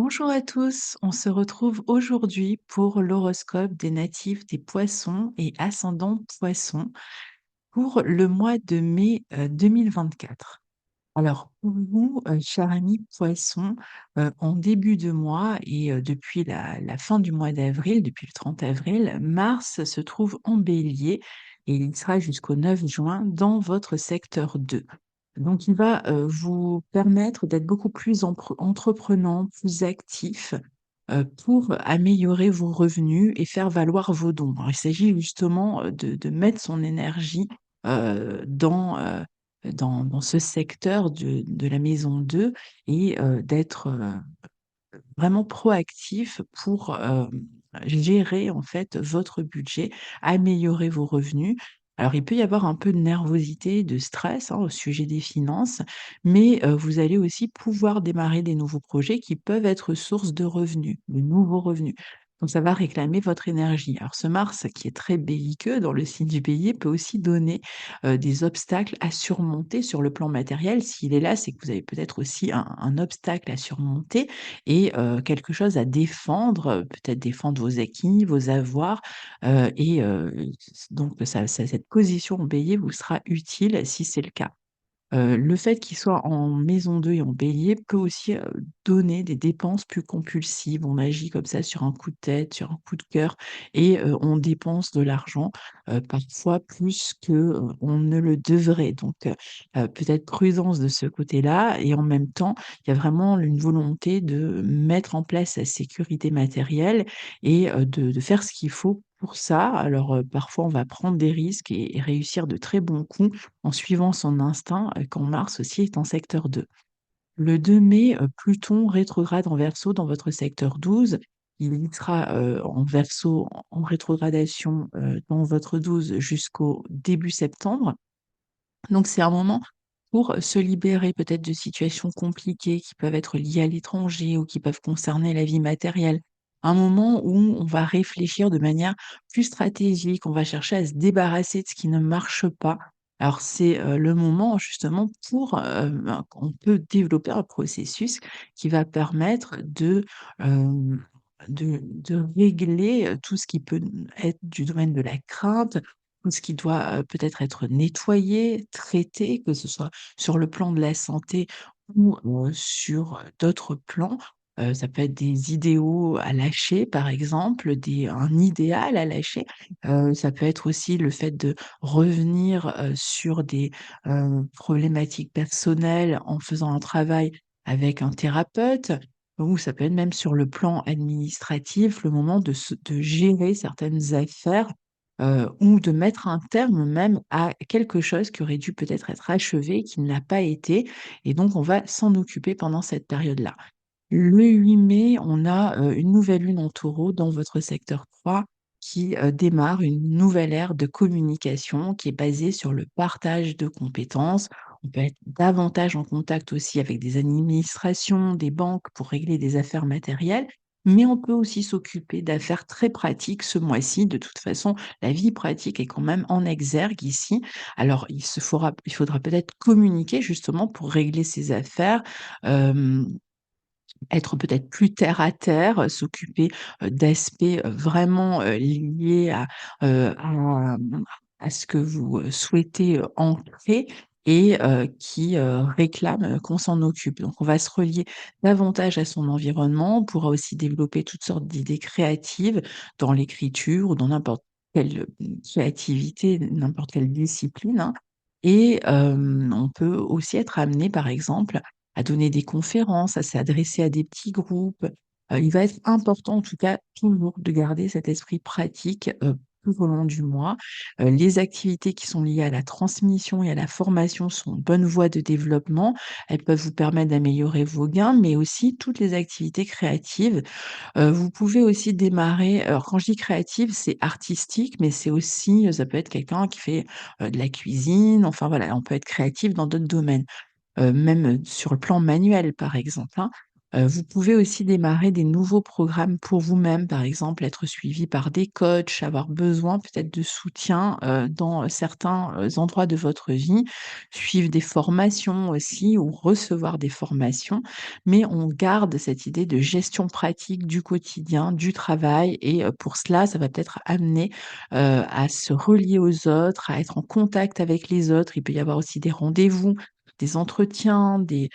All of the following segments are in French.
Bonjour à tous, on se retrouve aujourd'hui pour l'horoscope des natifs des poissons et ascendant poissons pour le mois de mai 2024. Alors, pour vous, cher ami poisson, en début de mois et depuis la fin du mois d'avril, depuis le 30 avril, Mars se trouve en bélier et il sera jusqu'au 9 juin dans votre secteur 2. Donc, il va vous permettre d'être beaucoup plus entreprenant, plus actif pour améliorer vos revenus et faire valoir vos dons. Alors, il s'agit justement de mettre son énergie dans ce secteur de la maison 2 et d'être vraiment proactif pour gérer en fait votre budget, améliorer vos revenus. Alors, il peut y avoir un peu de nervosité, de stress au sujet des finances, mais vous allez aussi pouvoir démarrer des nouveaux projets qui peuvent être source de revenus, de nouveaux revenus. Donc, ça va réclamer votre énergie. Alors, ce Mars qui est très belliqueux dans le signe du bélier peut aussi donner des obstacles à surmonter sur le plan matériel. S'il est là, c'est que vous avez peut-être aussi un obstacle à surmonter et quelque chose à défendre, peut-être défendre vos acquis, vos avoirs, et donc cette position en bélier vous sera utile si c'est le cas. Le fait qu'il soit en maison 2 et en bélier peut aussi, donner des dépenses plus compulsives. On agit comme ça sur un coup de tête, sur un coup de cœur et on dépense de l'argent, parfois plus que, on ne le devrait. Donc peut-être prudence de ce côté-là et en même temps, il y a vraiment une volonté de mettre en place sa sécurité matérielle et de faire ce qu'il faut pour ça. Alors, parfois on va prendre des risques et réussir de très bons coups en suivant son instinct, quand Mars aussi est en secteur 2. Le 2 mai, Pluton rétrograde en Verseau dans votre secteur 12. Il y sera, en Verseau, en rétrogradation, dans votre 12 jusqu'au début septembre. Donc c'est un moment pour se libérer peut-être de situations compliquées qui peuvent être liées à l'étranger ou qui peuvent concerner la vie matérielle. Un moment où on va réfléchir de manière plus stratégique, on va chercher à se débarrasser de ce qui ne marche pas. Alors c'est, le moment justement pour, on peut développer un processus qui va permettre de régler, tout ce qui peut être du domaine de la crainte, tout ce qui doit, peut-être être nettoyé, traité, que ce soit sur le plan de la santé ou, sur, d'autres plans. Ça peut être des idéaux à lâcher, par exemple, un idéal à lâcher. Ça peut être aussi le fait de revenir, sur des, problématiques personnelles en faisant un travail avec un thérapeute, ou ça peut être même sur le plan administratif, le moment de gérer certaines affaires, ou de mettre un terme même à quelque chose qui aurait dû peut-être être achevé, qui ne l'a pas été et donc on va s'en occuper pendant cette période-là. Le 8 mai, on a, une nouvelle lune en Taureau dans votre secteur 3 qui, démarre une nouvelle ère de communication qui est basée sur le partage de compétences. On peut être davantage en contact aussi avec des administrations, des banques pour régler des affaires matérielles, mais on peut aussi s'occuper d'affaires très pratiques ce mois-ci. De toute façon, la vie pratique est quand même en exergue ici. Alors il faudra peut-être communiquer justement pour régler ces affaires, hem être peut-être plus terre à terre, s'occuper, d'aspects, vraiment, liés à ce que vous, souhaitez, ancrer et qui, réclament, qu'on s'en occupe. Donc on va se relier davantage à son environnement. On pourra aussi développer toutes sortes d'idées créatives dans l'écriture ou dans n'importe quelle, créativité, n'importe quelle discipline, hein et on peut aussi être amené, par exemple, à donner des conférences, à s'adresser à des petits groupes. Il va être important, en tout cas, toujours de garder cet esprit pratique, tout au long du mois. Les activités qui sont liées à la transmission et à la formation sont en bonne voie de développement. Elles peuvent vous permettre d'améliorer vos gains, mais aussi toutes les activités créatives. Vous pouvez aussi démarrer, alors quand je dis créative, c'est artistique, mais c'est aussi, ça peut être quelqu'un qui fait, de la cuisine, enfin voilà, on peut être créatif dans d'autres domaines. Même, sur le plan manuel, par exemple, hein. Vous pouvez aussi démarrer des nouveaux programmes pour vous-même, par exemple, être suivi par des coachs, avoir besoin peut-être de soutien, dans certains, endroits de votre vie, suivre des formations aussi ou recevoir des formations. Mais on garde cette idée de gestion pratique du quotidien, du travail et pour cela, ça va peut-être amener, à se relier aux autres, à être en contact avec les autres. Il peut y avoir aussi des rendez-vous, des entretiens, des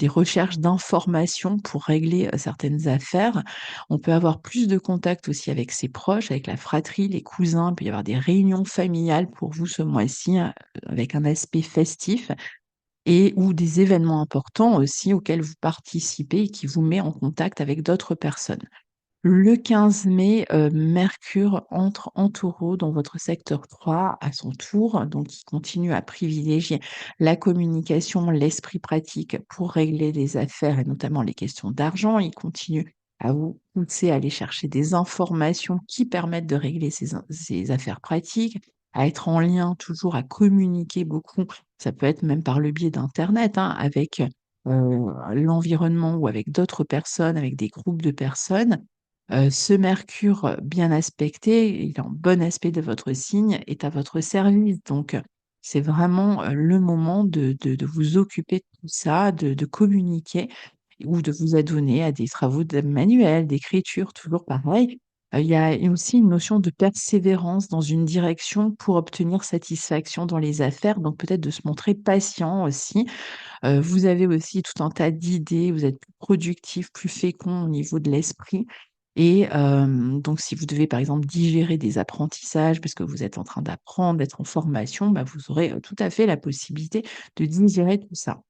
recherches d'informations pour régler, certaines affaires. On peut avoir plus de contact aussi avec ses proches, avec la fratrie, les cousins. Il peut y avoir des réunions familiales pour vous ce mois-ci, avec un aspect festif et ou des événements importants aussi auxquels vous participez et qui vous met en contact avec d'autres personnes. Le 15 mai, Mercure entre en Taureau dans votre secteur 3 à son tour, donc il continue à privilégier la communication, l'esprit pratique pour régler les affaires et notamment les questions d'argent. Il continue à vous pousser à aller chercher des informations qui permettent de régler ces affaires pratiques, à être en lien, toujours à communiquer beaucoup. Ça peut être même par le biais d'internet, hein, avec, l'environnement ou avec d'autres personnes, avec des groupes de personnes. Ce Mercure, bien aspecté, il est en bon aspect de votre signe, est à votre service. Donc, c'est vraiment, le moment de vous occuper de tout ça, de communiquer ou de vous adonner à des travaux de manuels, d'écriture, toujours pareil. Il y a aussi une notion de persévérance dans une direction pour obtenir satisfaction dans les affaires, donc peut-être de se montrer patient aussi. Vous avez aussi tout un tas d'idées, vous êtes plus productif, plus fécond au niveau de l'esprit et donc si vous devez, par exemple, digérer des apprentissages parce que vous êtes en train d'apprendre, d'être en formation, bah, vous aurez, tout à fait la possibilité de digérer tout ça.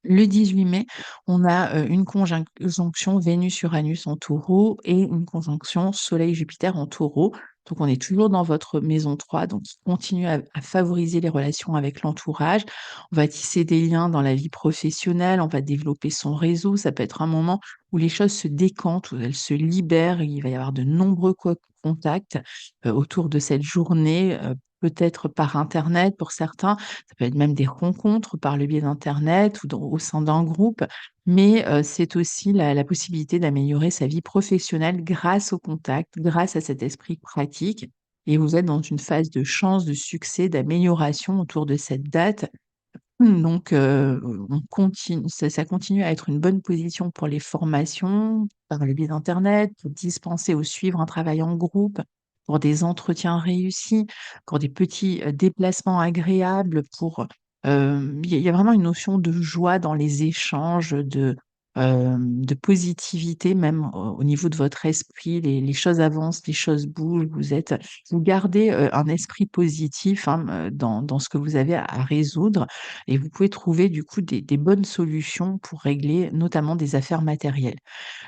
Le 18 mai, on a, une conjonction Vénus-Uranus en Taureau et une conjonction Soleil-Jupiter en Taureau. Donc on est toujours dans votre maison 3, donc qui continue à favoriser les relations avec l'entourage. On va tisser des liens dans la vie professionnelle, on va développer son réseau. Ça peut être un moment où les choses se décantent, où elles se libèrent. Il va y avoir de nombreux contacts, autour de cette journée, peut-être par internet pour certains, ça peut être même des rencontres par le biais d'internet ou au sein d'un groupe, mais c'est aussi la possibilité d'améliorer sa vie professionnelle grâce au contact, grâce à cet esprit pratique et vous êtes dans une phase de chance, de succès, d'amélioration autour de cette date. Donc on continue ça continue à être une bonne position pour les formations par le biais d'internet, pour dispenser ou suivre un travail en groupe, pour des entretiens réussis, pour des petits, déplacements agréables, pour, il y a vraiment une notion de joie dans les échanges, de positivité même au niveau de votre esprit. Les choses avancent, les choses bougent, vous gardez, un esprit positif, hein, dans ce que vous avez à résoudre et vous pouvez trouver du coup des bonnes solutions pour régler notamment des affaires matérielles.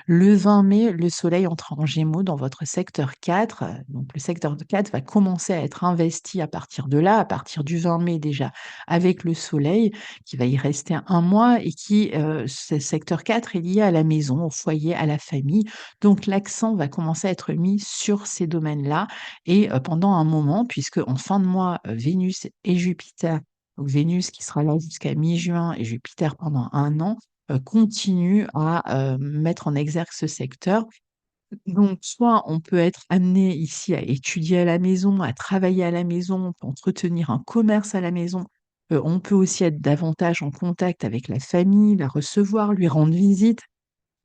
Le 20 mai, le soleil entre en Gémeaux dans votre secteur 4. Donc le secteur 4 va commencer à être investi à partir de là, à partir du 20 mai déjà, avec le soleil qui va y rester un mois et qui, ce secteur 4 est lié à la maison, au foyer, à la famille. Donc l'accent va commencer à être mis sur ces domaines-là et pendant un moment, puisque en fin de mois, Vénus et Jupiter, donc Vénus qui sera là jusqu'à mi-juin et Jupiter pendant un an, continue à, mettre en exergue ce secteur. Donc soit on peut être amené ici à étudier à la maison, à travailler à la maison, on peut entretenir un commerce à la maison. On peut aussi être davantage en contact avec la famille, la recevoir, lui rendre visite.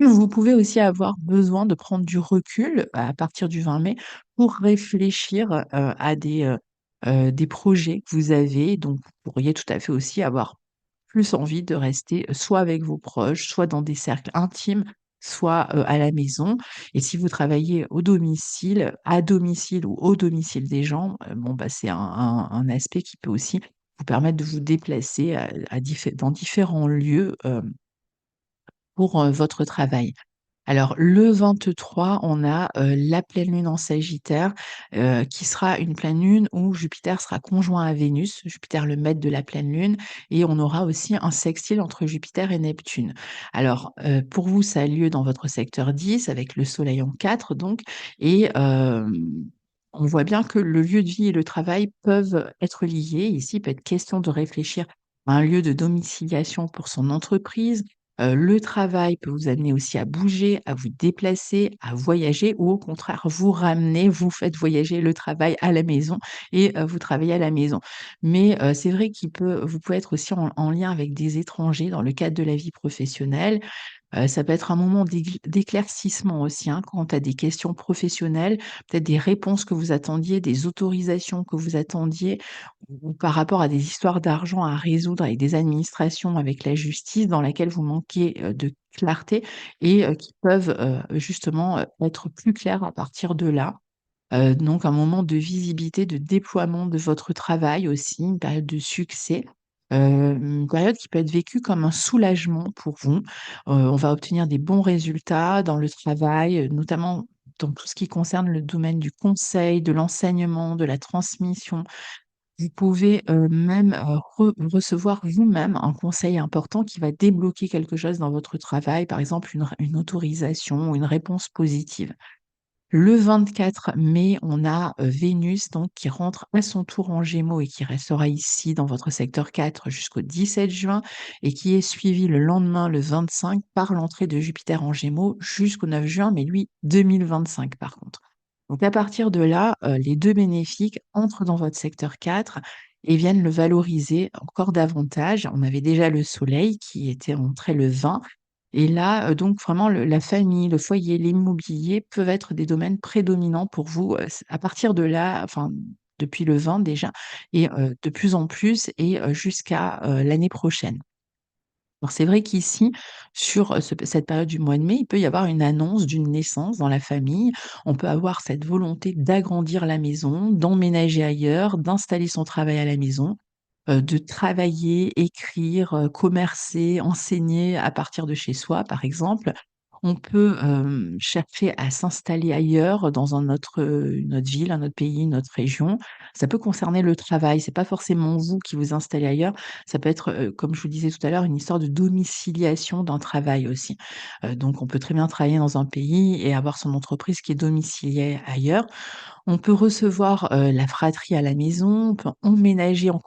Vous pouvez aussi avoir besoin de prendre du recul à partir du 20 mai pour réfléchir, à des projets que vous avez. Donc vous pourriez tout à fait aussi avoir plus envie de rester, soit avec vos proches, soit dans des cercles intimes, soit, à la maison et si vous travaillez au domicile, à domicile ou au domicile des gens, bon, bah, c'est un aspect qui peut aussi vous permettre de vous déplacer à dans différents lieux, pour, votre travail. Alors le 23, on a, la pleine lune en Sagittaire, qui sera une pleine lune où Jupiter sera conjoint à Vénus, Jupiter le maître de la pleine lune, et on aura aussi un sextile entre Jupiter et Neptune. Alors, pour vous, ça a lieu dans votre secteur 10 avec le soleil en 4 donc, et on voit bien que le lieu de vie et le travail peuvent être liés. Ici, il peut être question de réfléchir à un lieu de domiciliation pour son entreprise. Le travail peut vous amener aussi à bouger, à vous déplacer, à voyager, ou au contraire vous ramener, vous faites voyager le travail à la maison et vous travaillez à la maison. Mais c'est vrai qu'il peut vous pouvez être aussi en lien avec des étrangers dans le cadre de la vie professionnelle. Ça peut être un moment d'éclaircissement aussi, hein, quant à des questions professionnelles, peut-être des réponses que vous attendiez, des autorisations que vous attendiez, ou par rapport à des histoires d'argent à résoudre avec des administrations, avec la justice dans laquelle vous manquez, de clarté, et qui peuvent, justement, être plus claires à partir de là. Donc un moment de visibilité, de déploiement de votre travail aussi, une période de succès, une période qui peut être vécue comme un soulagement pour vous. On va obtenir des bons résultats dans le travail, notamment dans tout ce qui concerne le domaine du conseil, de l'enseignement, de la transmission. Vous pouvez, même, recevoir vous-même un conseil important qui va débloquer quelque chose dans votre travail, par exemple une autorisation ou une réponse positive. Le 24 mai, on a, Vénus donc qui rentre à son tour en Gémeaux et qui restera ici dans votre secteur 4 jusqu'au 17 juin, et qui est suivi le lendemain, le 25, par l'entrée de Jupiter en Gémeaux jusqu'au 9 juin, mais lui 2025 par contre. Donc à partir de là, les 2 bénéfiques entrent dans votre secteur 4 et viennent le valoriser encore davantage. On avait déjà le soleil qui était entré le 20, et là, donc vraiment la famille, le foyer, l'immobilier peuvent être des domaines prédominants pour vous, à partir de là, enfin depuis le 20 déjà, et de plus en plus, et jusqu'à, l'année prochaine. Alors c'est vrai qu'ici, sur, cette période du mois de mai, il peut y avoir une annonce d'une naissance dans la famille. On peut avoir cette volonté d'agrandir la maison, d'emménager ailleurs, d'installer son travail à la maison, de travailler, écrire, commercer, enseigner à partir de chez soi, par exemple. On peut, chercher à s'installer ailleurs dans une autre ville, un autre pays, une autre région. Ça peut concerner le travail, c'est pas forcément vous qui vous installez ailleurs, ça peut être, comme je vous disais tout à l'heure, une histoire de domiciliation d'un travail aussi. Donc on peut très bien travailler dans un pays et avoir son entreprise qui est domiciliée ailleurs. On peut recevoir, la fratrie à la maison, on peut emménager en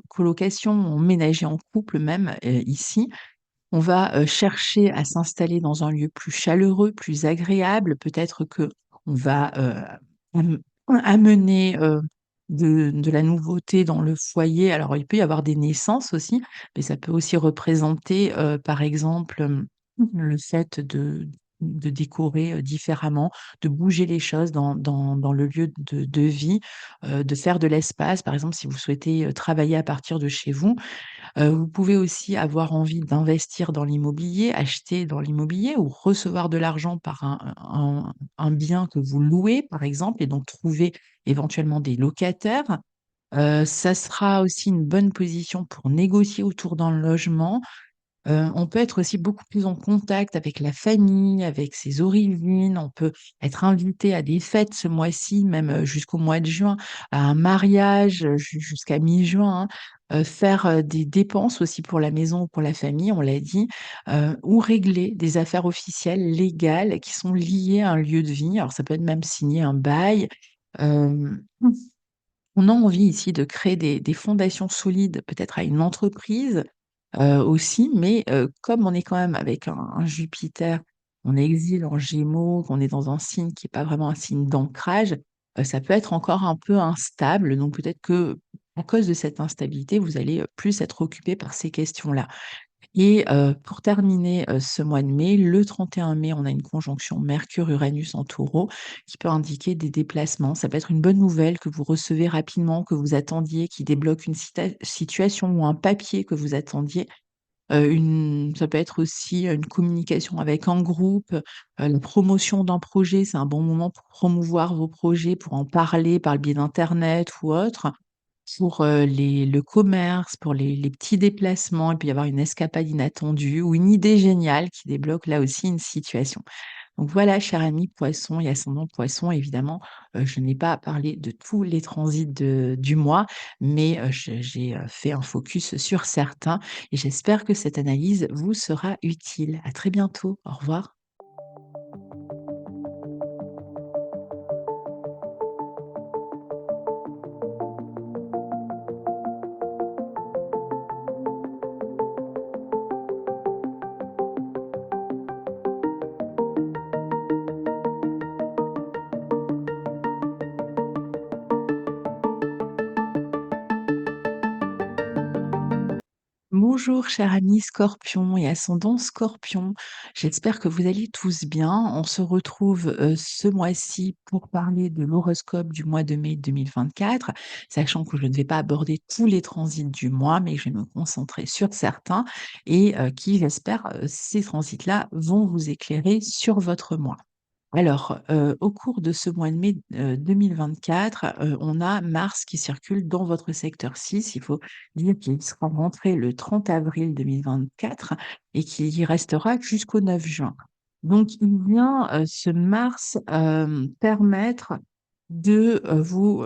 colocation, emménager en couple même, ici. On va, chercher à s'installer dans un lieu plus chaleureux, plus agréable. Peut-être qu'on va, am amener, de la nouveauté dans le foyer. Alors il peut y avoir des naissances aussi, mais ça peut aussi représenter, par exemple, le fait de décorer, différemment, de bouger les choses dans le lieu de vie, de faire de l'espace. Par exemple, si vous souhaitez, travailler à partir de chez vous, vous pouvez aussi avoir envie d'investir dans l'immobilier, acheter dans l'immobilier, ou recevoir de l'argent par un bien que vous louez, par exemple, et donc trouver éventuellement des locataires. Ça sera aussi une bonne position pour négocier autour d'un logement. On peut être aussi beaucoup plus en contact avec la famille, avec ses origines. On peut être invité à des fêtes ce mois-ci, même, jusqu'au mois de juin, à un mariage, jusqu'à mi-juin, hein. Faire, des dépenses aussi pour la maison ou pour la famille, on l'a dit, ou régler des affaires officielles, légales, qui sont liées à un lieu de vie. Alors ça peut être même signer un bail. Hem on a envie ici de créer des fondations solides, peut-être à une entreprise, aussi, mais comme on est quand même avec un Jupiter en exil, en Gémeaux, qu'on est dans un signe qui est pas vraiment un signe d'ancrage, ça peut être encore un peu instable. Donc peut-être que à cause de cette instabilité, vous allez, plus être occupé par ces questions-là. Et pour terminer, ce mois de mai, le 31 mai, on a une conjonction Mercure-Uranus en Taureau qui peut indiquer des déplacements. Ça peut être une bonne nouvelle que vous recevez rapidement, que vous attendiez, qui débloque une situation ou un papier que vous attendiez. Une Ça peut être aussi une communication avec un groupe, la promotion d'un projet. C'est un bon moment pour promouvoir vos projets, pour en parler par le biais d'internet ou autre. Pour, le commerce, pour les petits déplacements, il peut y avoir une escapade inattendue ou une idée géniale qui débloque là aussi une situation. Donc voilà, cher ami Poisson et ascendant Poisson, évidemment, je n'ai pas parlé de tous les transits du mois, mais j'ai fait un focus sur certains et j'espère que cette analyse vous sera utile. À très bientôt. Au revoir. Bonjour, cher ami Scorpion et ascendant Scorpion. J'espère que vous allez tous bien. On se retrouve ce mois-ci pour parler de l'horoscope du mois de mai 2024, sachant que je ne vais pas aborder tous les transits du mois, mais je vais me concentrer sur certains et qui, j'espère, ces transits-là vont vous éclairer sur votre mois. Alors, au cours de ce mois de mai, 2024, on a Mars qui circule dans votre secteur 6. Il faut dire qu'il sera rentré le 30 avril 2024 et qu'il y restera jusqu'au 9 juin. Donc il vient, ce Mars, permettre de, vous,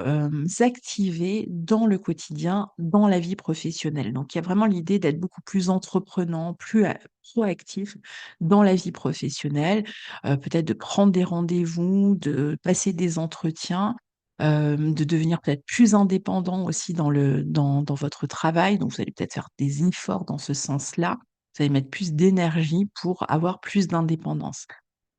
activer dans le quotidien, dans la vie professionnelle. Donc il y a vraiment l'idée d'être beaucoup plus entreprenant, plus a proactif dans la vie professionnelle, peut-être de prendre des rendez-vous, de passer des entretiens, de devenir peut-être plus indépendant aussi dans votre travail. Donc vous allez peut-être faire des efforts dans ce sens-là. Vous allez mettre plus d'énergie pour avoir plus d'indépendance.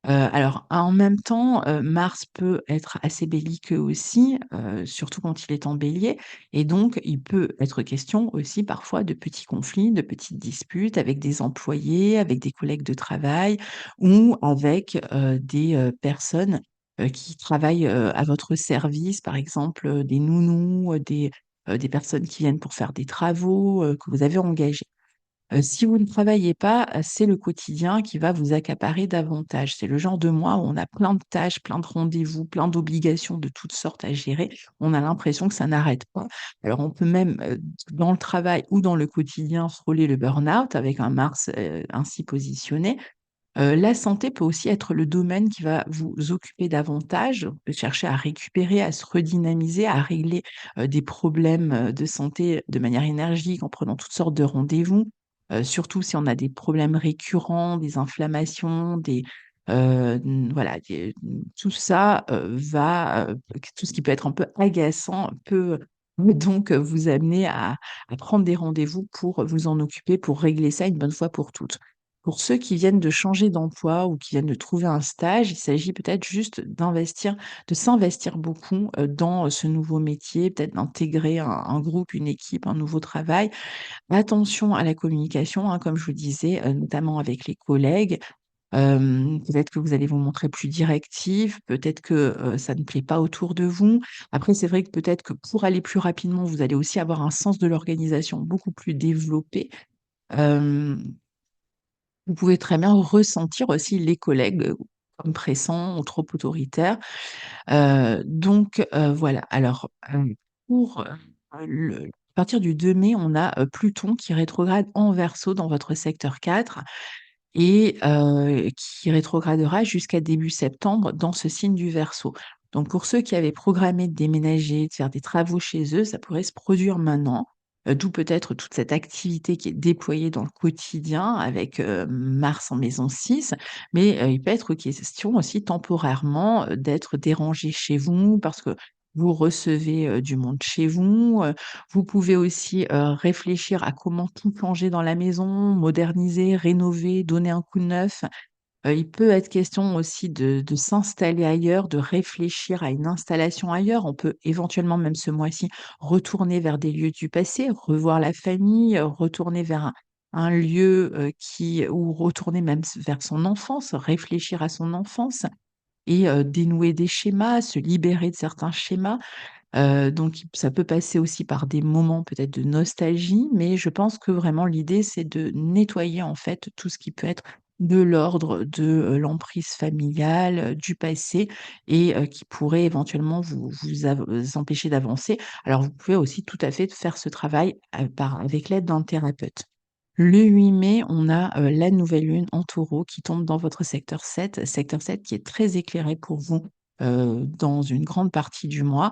Alors en même temps, Mars peut être assez belliqueux aussi, surtout quand il est en Bélier et donc il peut être question aussi parfois de petits conflits, de petites disputes avec des employés, avec des collègues de travail ou avec, des, personnes, qui travaillent, à votre service. Par exemple, des nounous, des personnes qui viennent pour faire des travaux, que vous avez engagées. Si vous ne travaillez pas, c'est le quotidien qui va vous accaparer davantage. C'est le genre de mois où on a plein de tâches, plein de rendez-vous, plein d'obligations de toutes sortes à gérer. On a l'impression que ça n'arrête pas. Alors on peut même, dans le travail ou dans le quotidien, frôler le burn-out avec un Mars, ainsi positionné. La santé peut aussi être le domaine qui va vous occuper davantage. Vous pouvez chercher à récupérer, à se redynamiser, à régler, des problèmes, de santé de manière énergique en prenant toutes sortes de rendez-vous. Surtout si on a des problèmes récurrents, des inflammations, voilà, tout ça, tout ce qui peut être un peu agaçant peut donc vous amener à prendre des rendez-vous pour vous en occuper, pour régler ça une bonne fois pour toutes. Pour ceux qui viennent de changer d'emploi ou qui viennent de trouver un stage, il s'agit peut-être juste de s'investir beaucoup, dans ce nouveau métier, peut-être d'intégrer un groupe, une équipe, un nouveau travail. Attention à la communication, hein, comme je vous disais, notamment avec les collègues. Peut-être que vous allez vous montrer plus directif, peut-être que, ça ne plaît pas autour de vous. Après, c'est vrai que peut-être que pour aller plus rapidement, vous allez aussi avoir un sens de l'organisation beaucoup plus développé. Hem Vous pouvez très bien ressentir aussi les collègues, comme pressants ou trop autoritaires. Voilà. Alors, pour, le à partir du 2 mai, on a, Pluton qui rétrograde en Verseau dans votre secteur 4 et qui rétrogradera jusqu'à début septembre dans ce signe du Verseau. Donc pour ceux qui avaient programmé de déménager, de faire des travaux chez eux, ça pourrait se produire maintenant, d'où peut-être toute cette activité qui est déployée dans le quotidien avec, Mars en maison 6. Mais, il peut être question aussi temporairement, d'être dérangé chez vous parce que vous recevez, du monde chez vous. Vous pouvez aussi, réfléchir à comment tout changer dans la maison, moderniser, rénover, donner un coup de neuf. Il peut être question aussi de s'installer ailleurs, de réfléchir à une installation ailleurs. On peut éventuellement, même ce mois-ci, retourner vers des lieux du passé, revoir la famille, retourner vers un lieu, ou retourner même vers son enfance, réfléchir à son enfance et dénouer des schémas, se libérer de certains schémas. Donc ça peut passer aussi par des moments peut-être de nostalgie, mais je pense que vraiment l'idée, c'est de nettoyer, en fait, tout ce qui peut être de l'ordre de, l'emprise familiale, du passé et qui pourrait éventuellement vous empêcher d'avancer. Alors vous pouvez aussi tout à fait faire ce travail, avec l'aide d'un thérapeute. Le 8 mai, on a, la nouvelle lune en Taureau qui tombe dans votre secteur 7 qui est très éclairé pour vous, dans une grande partie du mois,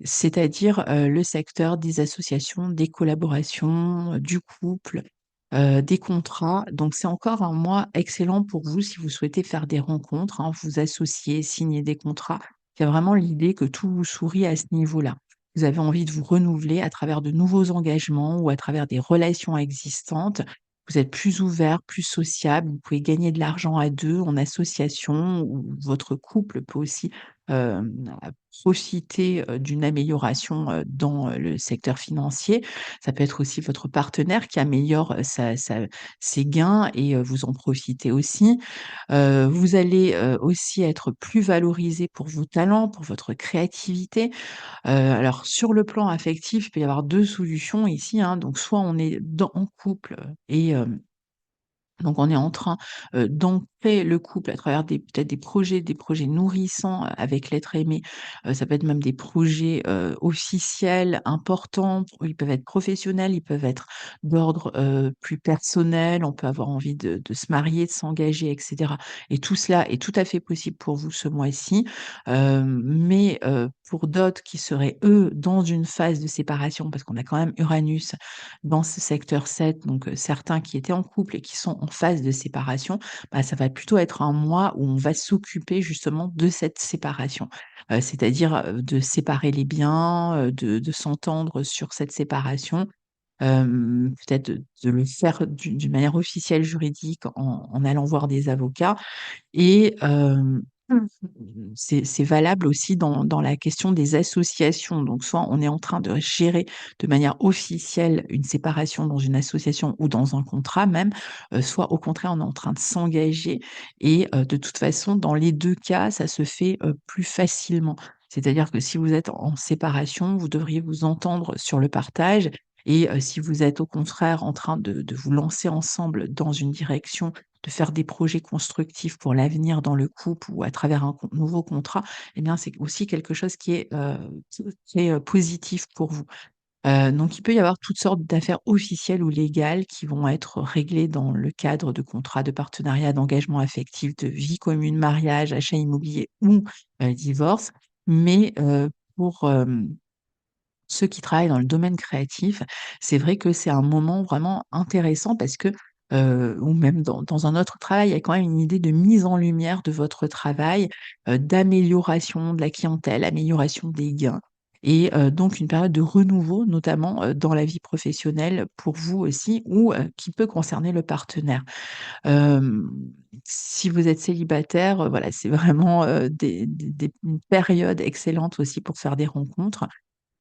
c'est-à-dire, le secteur des associations, des collaborations, du couple, des contrats. Donc c'est encore un mois excellent pour vous si vous souhaitez faire des rencontres, hein, vous associer, signer des contrats. Il y a vraiment l'idée que tout vous sourit à ce niveau-là. Vous avez envie de vous renouveler à travers de nouveaux engagements ou à travers des relations existantes. Vous êtes plus ouvert, plus sociable, vous pouvez gagner de l'argent à 2 en association ou votre couple peut aussi, profiter, d'une amélioration, dans, le secteur financier. Ça peut être aussi votre partenaire qui améliore, ses gains et vous en profitez aussi. Vous allez, aussi être plus valorisé pour vos talents, pour votre créativité. Alors sur le plan affectif, il peut y avoir 2 solutions ici, hein. Donc soit on est en couple, et donc on est en train, d'ancrer le couple à travers peut-être des projets nourrissants, avec l'être aimé. Ça peut être même des projets, officiels, importants. Ils peuvent être professionnels, ils peuvent être d'ordre, plus personnel. On peut avoir envie de se marier, de s'engager et cetera et tout cela est tout à fait possible pour vous ce mois-ci. Mais pour d'autres qui seraient, eux, dans une phase de séparation, parce qu'on a quand même Uranus dans ce secteur 7, donc certains qui étaient en couple et qui sont en phase de séparation, bah, ça va plutôt être un mois où on va s'occuper justement de cette séparation. C'est-à-dire, de séparer les biens, de s'entendre sur cette séparation, peut-être de le faire d'une manière officielle juridique en allant voir des avocats et c'est valable aussi dans la question des associations. Donc soit on est en train de gérer de manière officielle une séparation dans une association ou dans un contrat même, soit au contraire on est en train de s'engager et de toute façon dans les 2 cas, ça se fait, plus facilement. C'est-à-dire que si vous êtes en séparation, vous devriez vous entendre sur le partage et si vous êtes au contraire en train de vous lancer ensemble dans une direction de faire des projets constructifs pour l'avenir dans le couple ou à travers un nouveau contrat, eh bien, c'est aussi quelque chose qui est, très, positif pour vous. Donc il peut y avoir toutes sortes d'affaires officielles ou légales qui vont être réglées dans le cadre de contrats de partenariat, d'engagement affectif, de vie commune, mariage, achat immobilier ou, divorce. Mais, pour, ceux qui travaillent dans le domaine créatif, c'est vrai que c'est un moment vraiment intéressant parce que, ou même dans un autre travail, il y a quand même une idée de mise en lumière de votre travail, d'amélioration de la clientèle, amélioration des gains et donc une période de renouveau, notamment, dans la vie professionnelle pour vous aussi ou qui peut concerner le partenaire. Hem, Si vous êtes célibataire, voilà, c'est vraiment, des une période excellente aussi pour faire des rencontres.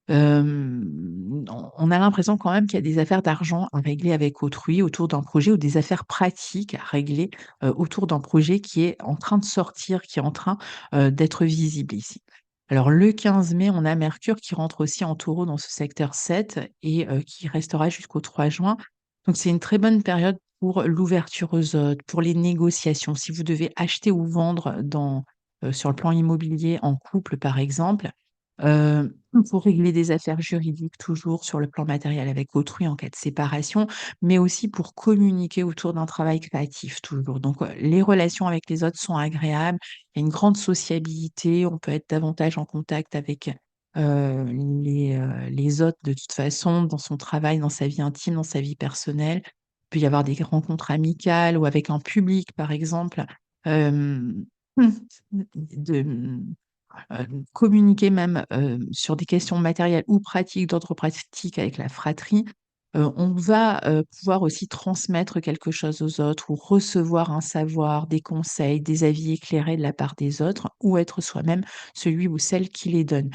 On a l'impression quand même qu'il y a des affaires d'argent à régler avec autrui autour d'un projet ou des affaires pratiques à régler, autour d'un projet qui est en train de sortir, qui est en train, d'être visible ici. Alors le 15 mai, on a Mercure qui rentre aussi en Taureau dans ce secteur 7 et qui restera jusqu'au 3 juin. Donc c'est une très bonne période pour l'ouverture aux autres, pour les négociations. Si vous devez acheter ou vendre sur le plan immobilier en couple, par exemple, pour régler des affaires juridiques toujours sur le plan matériel avec autrui en cas de séparation, mais aussi pour communiquer autour d'un travail créatif toujours. Donc, les relations avec les autres sont agréables, il y a une grande sociabilité, on peut être davantage en contact avec, les autres de toute façon, dans son travail, dans sa vie intime, dans sa vie personnelle. Il peut y avoir des rencontres amicales ou avec un public par exemple, hem, de, communiquer même, sur des questions matérielles ou pratiques, d'ordre pratique avec la fratrie, on va, pouvoir aussi transmettre quelque chose aux autres ou recevoir un savoir, des conseils, des avis éclairés de la part des autres ou être soi-même celui ou celle qui les donne.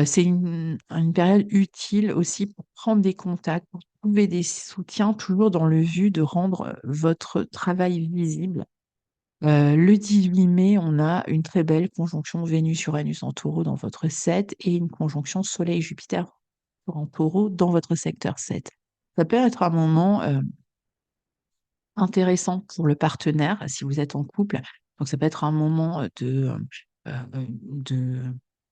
C'est une période utile aussi pour prendre des contacts, pour trouver des soutiens, toujours dans le but de rendre, votre travail visible. Le 18 mai, on a une très belle conjonction Vénus-Uranus en Taureau dans votre 7 et une conjonction Soleil-Jupiter en Taureau dans votre secteur 7. Ça peut être un moment, intéressant pour le partenaire si vous êtes en couple. Donc ça peut être un moment, de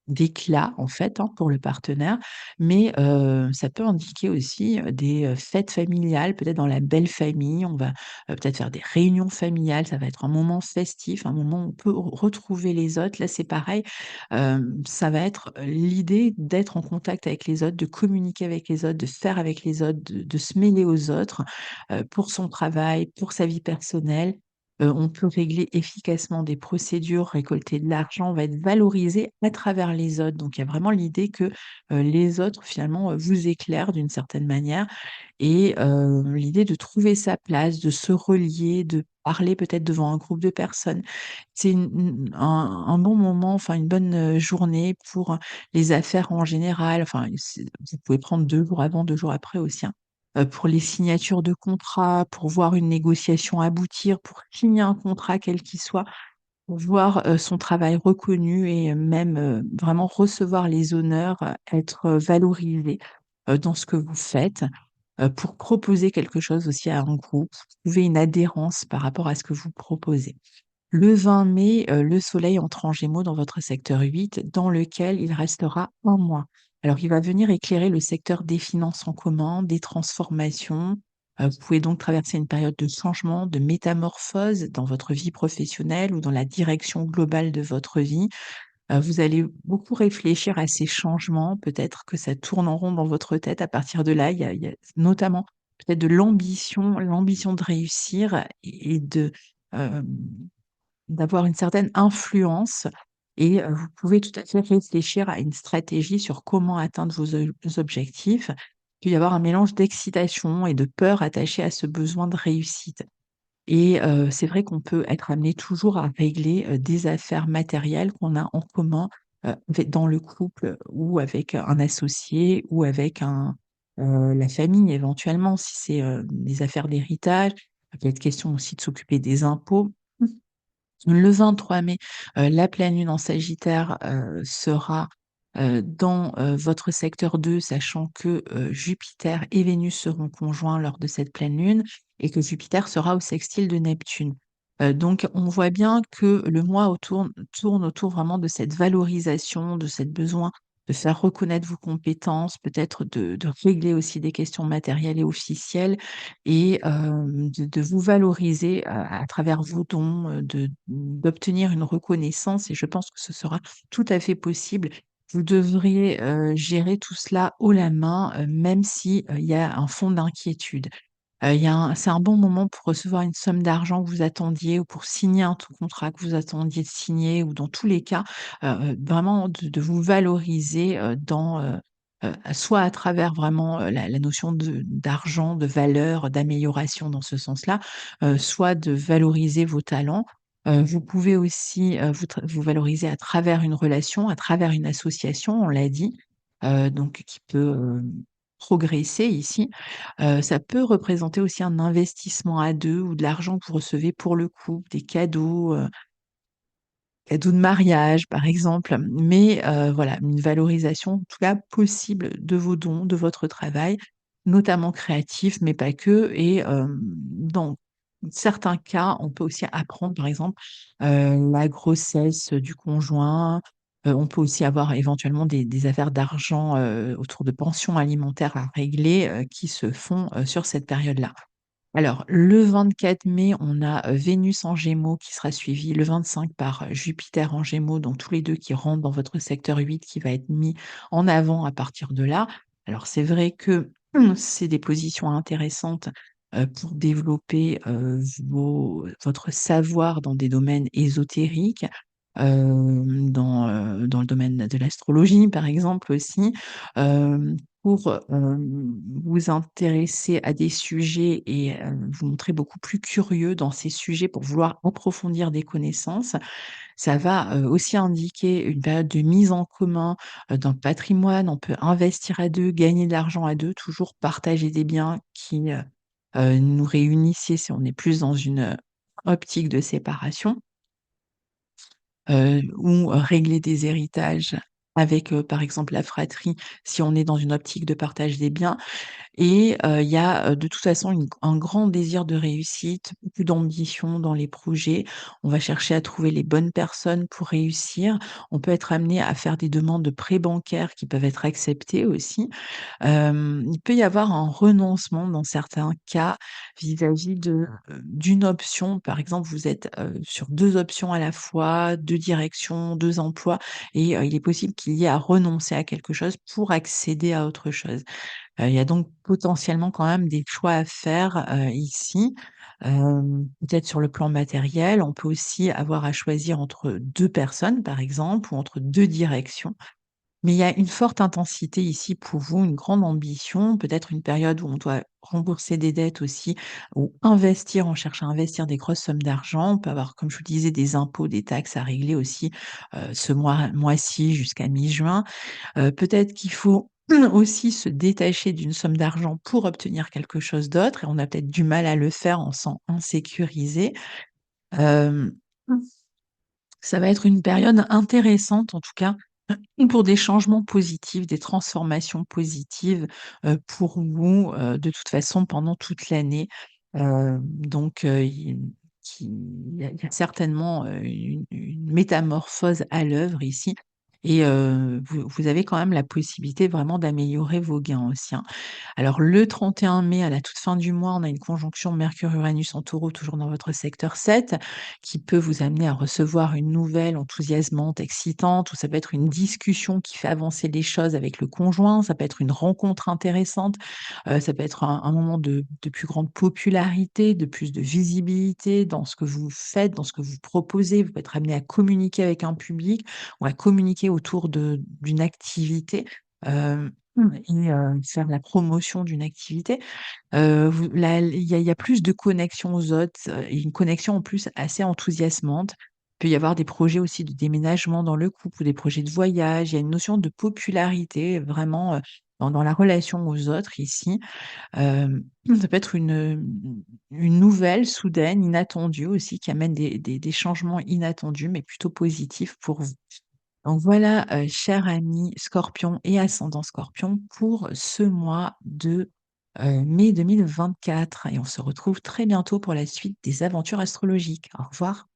d'éclat en fait, hein, pour le partenaire, mais ça peut indiquer aussi, des, fêtes familiales, peut-être dans la belle famille. On va, peut-être faire des réunions familiales, ça va être un moment festif, un moment où on peut retrouver les autres. Là, c'est pareil, ça va être, l'idée d'être en contact avec les autres, de communiquer avec les autres, de faire avec les autres, de se mêler aux autres, pour son travail, pour sa vie personnelle. On peut régler efficacement des procédures, récolter de l'argent, on va être valorisé à travers les autres. Donc il y a vraiment l'idée que, les autres finalement, vous éclairent d'une certaine manière et l'idée de trouver sa place, de se relier, de parler peut-être devant un groupe de personnes. C'est une un bon moment, enfin une bonne, journée pour, les affaires en général. Enfin, c'est vous pouvez prendre 2 jours avant, 2 jours après aussi, hein. Pour les signatures de contrats, pour voir une négociation aboutir, pour signer un contrat quel qu'il soit, pour voir, son travail reconnu et même, vraiment recevoir les honneurs, être, valorisé, dans ce que vous faites, pour proposer quelque chose aussi à un groupe, trouver une adhérence par rapport à ce que vous proposez. Le 20 mai, le soleil entre en Gémeaux dans votre secteur 8, dans lequel il restera 1 mois. Alors il va venir éclairer le secteur des finances en commun, des transformations. Vous pouvez donc traverser une période de changement, de métamorphose dans votre vie professionnelle ou dans la direction globale de votre vie. Vous allez beaucoup réfléchir à ces changements, peut-être que ça tourne en rond dans votre tête. À partir de là, il y a notamment peut-être de l'ambition de réussir et de, hem d'avoir une certaine influence et vous pouvez tout à fait réfléchir à une stratégie sur comment atteindre vos objectifs. Il peut y avoir un mélange d'excitation et de peur attaché à ce besoin de réussite et c'est vrai qu'on peut être amené toujours à régler, des affaires matérielles qu'on a en commun, avec dans le couple ou avec un associé ou avec la famille éventuellement si c'est, des affaires d'héritage. Il peut être question aussi de s'occuper des impôts. Le 23 mai, la pleine lune en Sagittaire, sera, dans, votre secteur 2, sachant que, Jupiter et Vénus seront conjoints lors de cette pleine lune et que Jupiter sera au sextile de Neptune. Donc on voit bien que le mois tourne autour vraiment de cette valorisation, de cet besoin de faire reconnaître vos compétences, peut-être de régler aussi des questions matérielles et officielles et de vous valoriser à travers vos dons, d'obtenir une reconnaissance et je pense que ce sera tout à fait possible. Vous devriez, gérer tout cela haut la main, même si, il y a un fond d'inquiétude. Il y a un c'est un bon moment pour recevoir une somme d'argent que vous attendiez ou pour signer un tout contrat que vous attendiez de signer ou dans tous les cas, vraiment de vous valoriser, soit à travers vraiment, la notion d'argent, de valeur, d'amélioration dans ce sens-là, soit de valoriser vos talents. Vous pouvez aussi, vous valoriser à travers une relation, à travers une association, on l'a dit, donc qui peut, progresser ici. Ça peut représenter aussi un investissement à 2 ou de l'argent que vous recevez pour le couple, des cadeaux de mariage par exemple, mais voilà, une valorisation en tout cas possible de vos dons, de votre travail, notamment créatif, mais pas que et dans certains cas, on peut aussi apprendre par exemple, la grossesse du conjoint, on peut aussi avoir éventuellement des affaires d'argent, autour de pensions alimentaires à régler, qui se font, sur cette période-là. Alors, le 24 mai, on a, Vénus en Gémeaux qui sera suivi le 25 par, Jupiter en Gémeaux, donc tous les 2 qui rentrent dans votre secteur 8 qui va être mis en avant à partir de là. Alors c'est vrai que c'est des positions intéressantes, pour développer, votre savoir dans des domaines ésotériques, dans le domaine de l'astrologie, par exemple aussi. Pour, vous intéresser à des sujets et vous montrer beaucoup plus curieux dans ces sujets pour vouloir approfondir des connaissances. Ça va, aussi indiquer une période de mise en commun, d'un patrimoine. On peut investir à 2, gagner de l'argent à 2, toujours partager des biens qui, nous réunissent si on est plus dans une, optique de séparation, ou régler des héritages. avec, par exemple, la fratrie, si on est dans une optique de partage des biens. Et il y a, de toute façon un grand désir de réussite, beaucoup d'ambition dans les projets. On va chercher à trouver les bonnes personnes pour réussir. On peut être amené à faire des demandes de prêts bancaires qui peuvent être acceptées aussi. Il peut y avoir un renoncement dans certains cas vis-à-vis d'une option. Par exemple, vous êtes, sur 2 options à la fois, 2 directions, 2 emplois et il est possible qu'il y ait à renoncer à quelque chose pour accéder à autre chose. Il y a donc potentiellement quand même des choix à faire, ici. Peut-être sur le plan matériel, on peut aussi avoir à choisir entre 2 personnes, par exemple, ou entre 2 directions. Mais il y a une forte intensité ici pour vous, une grande ambition, peut-être une période où on doit rembourser des dettes aussi ou investir, on cherche à investir des grosses sommes d'argent. On peut avoir, comme je vous disais, des impôts, des taxes à régler aussi, ce mois-ci jusqu'à mi-juin. Peut-être qu'il faut aussi se détacher d'une somme d'argent pour obtenir quelque chose d'autre et on a peut-être du mal à le faire, on se sent insécurisé. Hem, Ça va être une période intéressante en tout cas pour des changements positifs, des transformations positives, pour vous, de toute façon pendant toute l'année. Donc il y a certainement, une métamorphose à l'œuvre ici et vous avez quand même la possibilité vraiment d'améliorer vos gains aussi, hein. Alors le 31 mai, à la toute fin du mois, on a une conjonction Mercure-Uranus en Taureau, toujours dans votre secteur 7, qui peut vous amener à recevoir une nouvelle enthousiasmante, excitante, ou ça peut être une discussion qui fait avancer les choses avec le conjoint, ça peut être une rencontre intéressante, ça peut être un moment de plus grande popularité, de plus de visibilité dans ce que vous faites, dans ce que vous proposez. Vous pouvez être amené à communiquer avec un public ou à communiquer autour d'une activité. Et faire la promotion d'une activité, vous là, il y a plus de connexion aux autres, et une connexion en plus assez enthousiasmante. Il peut y avoir des projets aussi de déménagement dans le couple ou des projets de voyage. Il y a une notion de popularité vraiment, dans la relation aux autres ici. Ça peut être une nouvelle soudaine, inattendue aussi, qui amène des changements inattendus, mais plutôt positifs pour vous. Donc voilà, cher ami Scorpion et ascendant Scorpion, pour ce mois de, mai 2024 et on se retrouve très bientôt pour la suite des aventures astrologiques. Au revoir.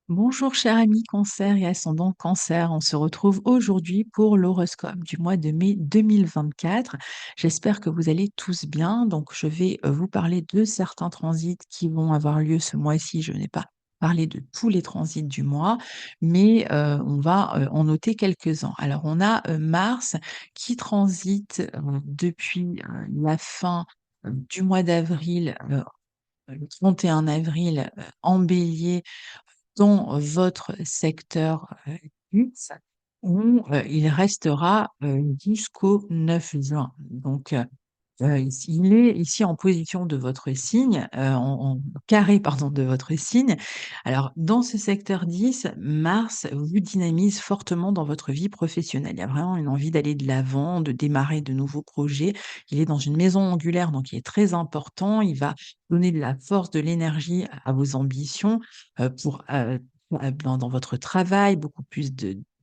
Bonjour cher ami Cancer et ascendant Cancer, on se retrouve aujourd'hui pour l'horoscope du mois de mai 2024. J'espère que vous allez tous bien. Donc je vais vous parler de certains transits qui vont avoir lieu ce mois-ci. Je n'ai pas parlé de tous les transits du mois, mais on va en noter quelques-uns. Alors on a Mars qui transite depuis la fin du mois d'avril, le 31 avril, en bélier dans votre secteur, X où, il restera, jusqu'au 9 juin. Donc, il est ici en position de votre signe, en carré pardon, de votre signe. Alors dans ce secteur 10, Mars vous dynamise fortement dans votre vie professionnelle. Il y a vraiment une envie d'aller de l'avant, de démarrer de nouveaux projets. Il est dans une maison angulaire, donc il est très important. Il va donner de la force, de l'énergie à vos ambitions, pour, dans votre travail, beaucoup plus